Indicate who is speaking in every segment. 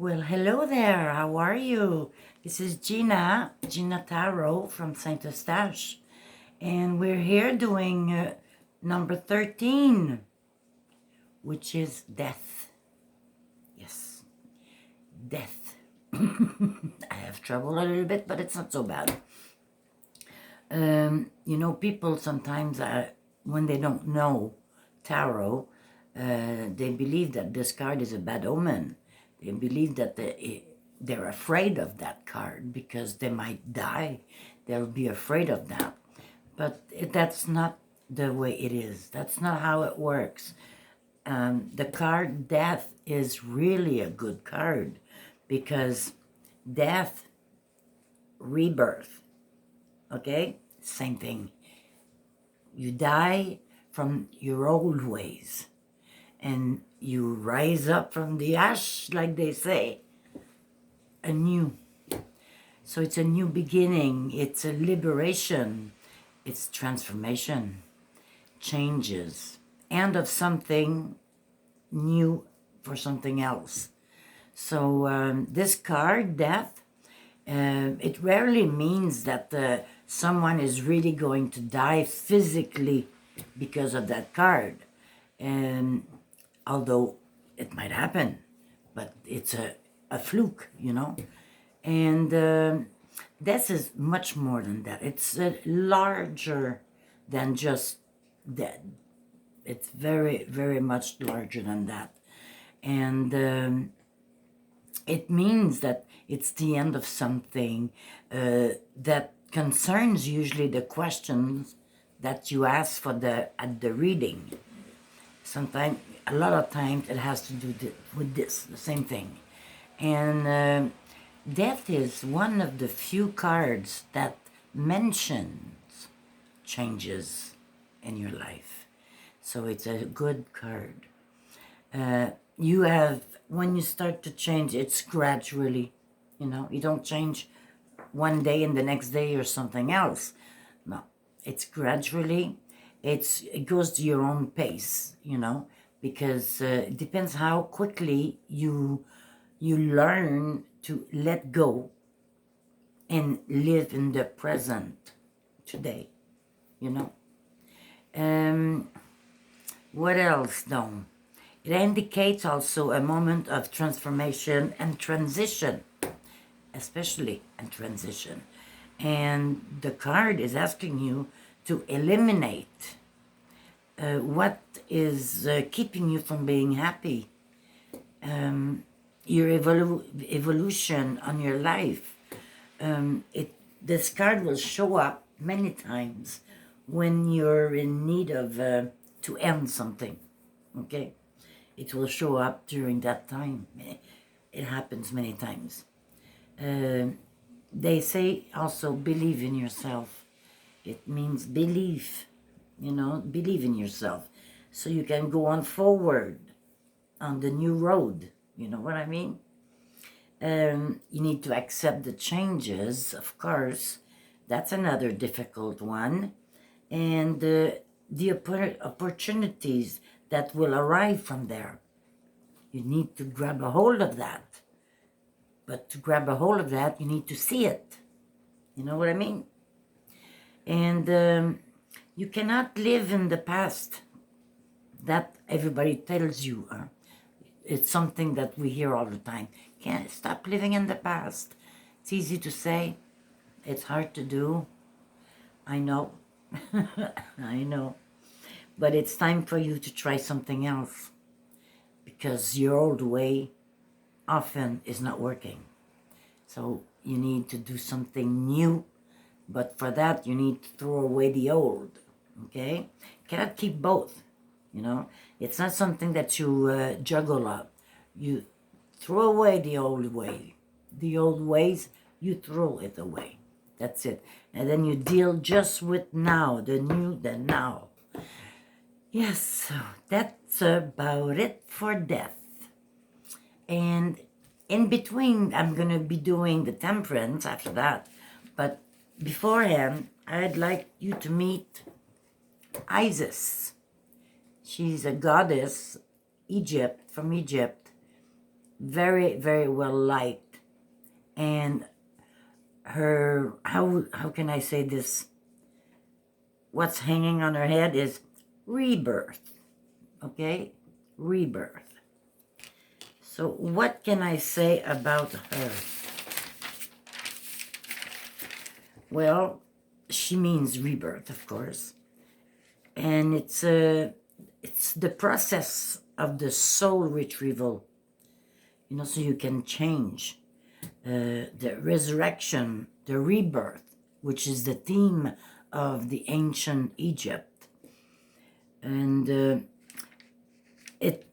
Speaker 1: Well, hello there. How are you? This is Ginna Tarot from Saint Eustache, and we're here doing number 13, which is death. Yes, death. I have trouble a little bit, but it's not so bad. People sometimes, when they don't know tarot, they believe that this card is a bad omen. They believe that they're afraid of that card because they might die. They'll be afraid of that. But that's not the way it is. That's not how it works. The card death is really a good card because death, rebirth, okay? Same thing. You die from your old ways and you rise up from the ash, like they say, anew. So it's a new beginning, it's a liberation, it's transformation, changes, and of something new for something else. So this card, death, it rarely means that someone is really going to die physically because of that card. And although it might happen, but it's a fluke, And this is much more than that. It's larger than just dead. It's very, very much larger than that. And it means that it's the end of something that concerns usually the questions that you ask at the reading. Sometimes, a lot of times, it has to do with this, the same thing. And death is one of the few cards that mentions changes in your life. So it's a good card. When you start to change, it's gradually, you don't change one day and the next day or something else. No, it's gradually, it goes to your own pace, because it depends how quickly you learn to let go and live in the present today, What else, though? It indicates also a moment of transformation and transition, especially in transition. And the card is asking you to eliminate what is keeping you from being happy, your evolution on your life. This card will show up many times when you're in need of to end something, okay? It will show up during that time. It happens many times. They say also believe in yourself. It means believe, believe in yourself so you can go on forward on the new road. You know what I mean? You need to accept the changes, of course. That's another difficult one. And the opportunities that will arrive from there. You need to grab a hold of that. But to grab a hold of that, you need to see it. You know what I mean? And you cannot live in the past. That everybody tells you. It's something that we hear all the time. Can't stop living in the past. It's easy to say. It's hard to do. I know. I know. But it's time for you to try something else. Because your old way often is not working. So you need to do something new. But for that, you need to throw away the old. Okay? Cannot keep both. It's not something that you juggle up. You throw away the old way. The old ways, you throw it away. That's it. And then you deal just with now, the new, the now. Yes, so that's about it for death. And in between, I'm going to be doing the temperance after that. But beforehand, I'd like you to meet Isis. She's a goddess, from Egypt, very, very well liked. And her, how can I say this? What's hanging on her head is rebirth, okay? Rebirth. So what can I say about her? Well, she means rebirth, of course. And it's the process of the soul retrieval, you know, so you can change. The resurrection, the rebirth, which is the theme of the ancient Egypt. And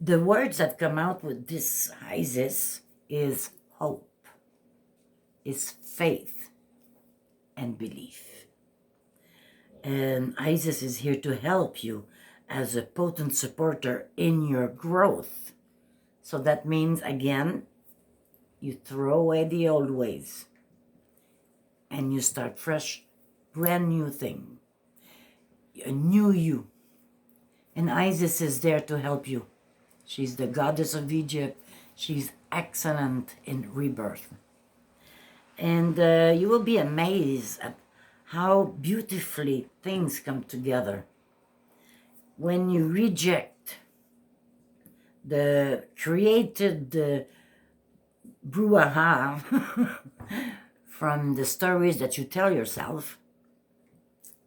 Speaker 1: the words that come out with this Isis is hope, is faith, and belief. And Isis is here to help you as a potent supporter in your growth. So that means, again, you throw away the old ways and you start fresh, brand new thing, a new you. And Isis is there to help you. She's the goddess of Egypt. She's excellent in rebirth. And you will be amazed at how beautifully things come together. When you reject the created brouhaha from the stories that you tell yourself,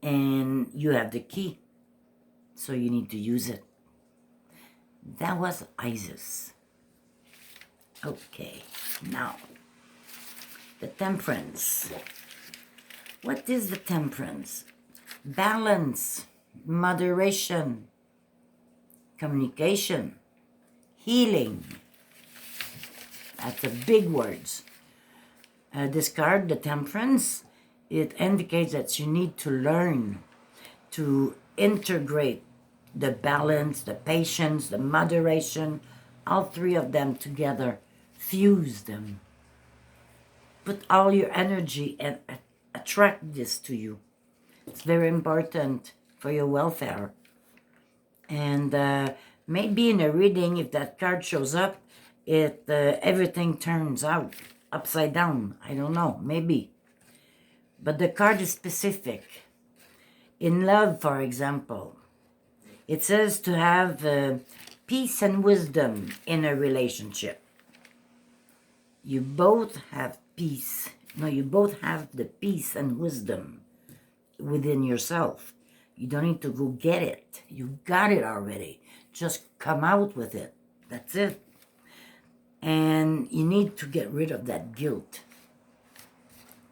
Speaker 1: and you have the key, so you need to use it. That was Isis. Okay, now, the temperance. What is the temperance? Balance, moderation, communication, healing. That's a big words. This card, the temperance, it indicates that you need to learn to integrate the balance, the patience, the moderation, all three of them together. Fuse them. Put all your energy and attract this to you. It's very important for your welfare. And maybe in a reading, if that card shows up, everything turns out upside down. I don't know, maybe. But the card is specific. In love, for example, it says to have peace and wisdom in a relationship. You both have peace. No, you both have the peace and wisdom within yourself. You don't need to go get it. You got it already. Just come out with it. That's it. And you need to get rid of that guilt.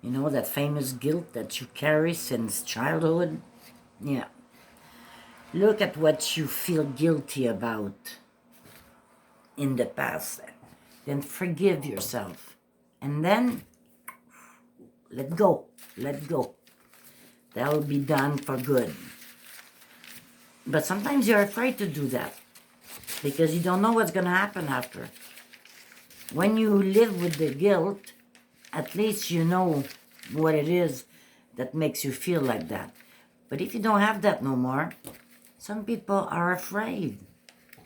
Speaker 1: You know, that famous guilt that you carry since childhood? Yeah. Look at what you feel guilty about in the past. Then forgive yourself. And then let go. Let go. That will be done for good. But sometimes you're afraid to do that because you don't know what's going to happen after. When you live with the guilt, at least you know what it is that makes you feel like that. But if you don't have that no more, some people are afraid.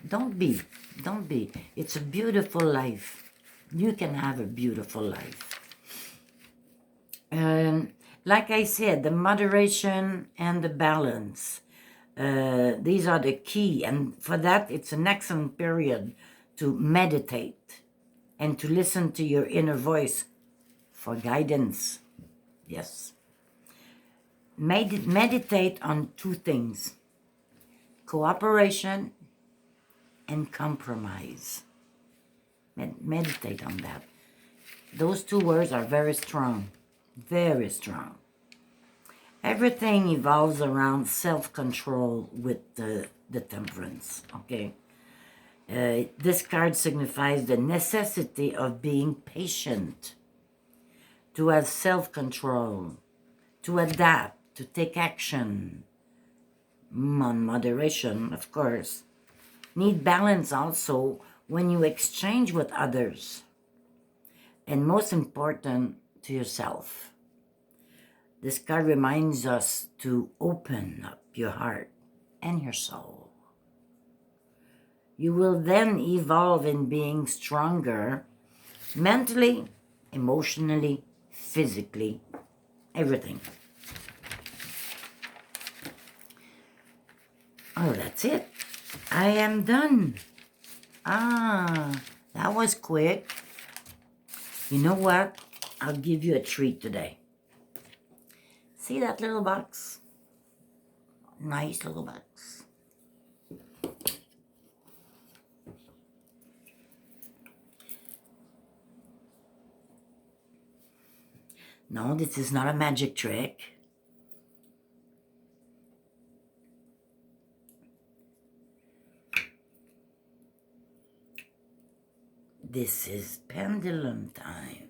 Speaker 1: Don't be. Don't be. It's a beautiful life. You can have a beautiful life. Like I said, the moderation and the balance, these are the key. And for that, it's an excellent period to meditate and to listen to your inner voice for guidance. Yes. Meditate on two things: cooperation and compromise. Meditate on that. Those two words are very strong. Very strong. Everything evolves around self-control with the temperance, okay? This card signifies the necessity of being patient, to have self-control, to adapt, to take action, on moderation, of course. Need balance also when you exchange with others, and most important, to yourself. This card reminds us to open up your heart and your soul. You will then evolve in being stronger Mentally, emotionally, physically, everything. Oh, that's it. I am done. Ah, that was quick. You know what? I'll give you a treat today. See that little box? Nice little box. No, this is not a magic trick. This is pendulum time.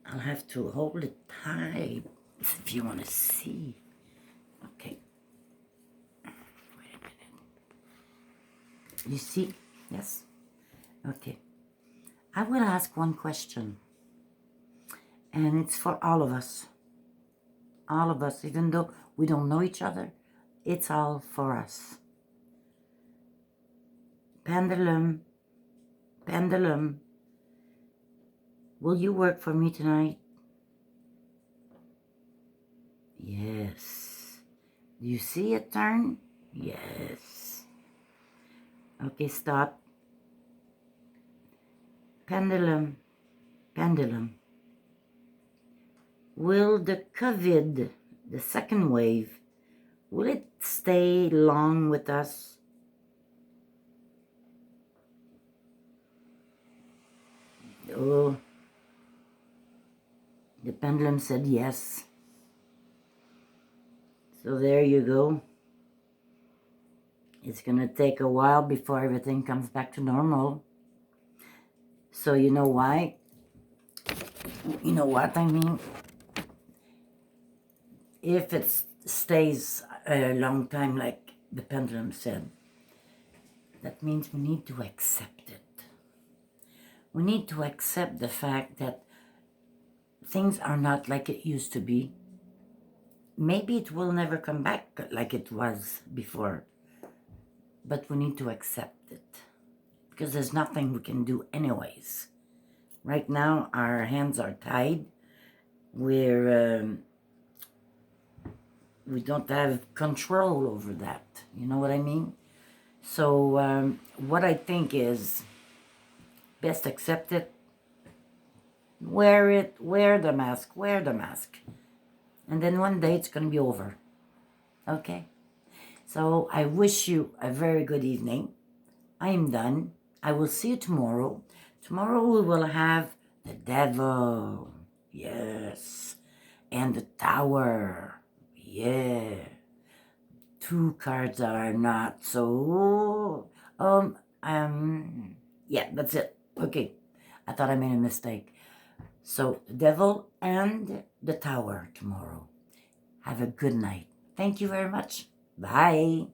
Speaker 1: I'll have to hold it tight if you want to see. Okay. Wait a minute. You see? Yes? Okay. I will ask one question. And it's for all of us. All of us, even though we don't know each other, it's all for us. Pendulum, pendulum, will you work for me tonight? Yes. Do you see it turn? Yes. Okay, stop. Pendulum, pendulum. Will the COVID, the second wave, will it stay long with us? Oh, the pendulum said yes. So there you go. It's going to take a while before everything comes back to normal. So you know why? You know what I mean? If it stays a long time, like the pendulum said, that means we need to accept it. We need to accept the fact that things are not like it used to be. Maybe it will never come back like it was before. But we need to accept it. Because there's nothing we can do anyways. Right now, our hands are tied. We don't have control over that. You know what I mean? So what I think is best accept it. Wear it. Wear the mask. Wear the mask. And then one day it's going to be over. Okay? So I wish you a very good evening. I am done. I will see you tomorrow. Tomorrow we will have the devil. Yes. And the tower. Yeah. Two cards that are not so... yeah, that's it. Okay. I thought I made a mistake. So, the devil and the tower tomorrow. Have a good night. Thank you very much. Bye.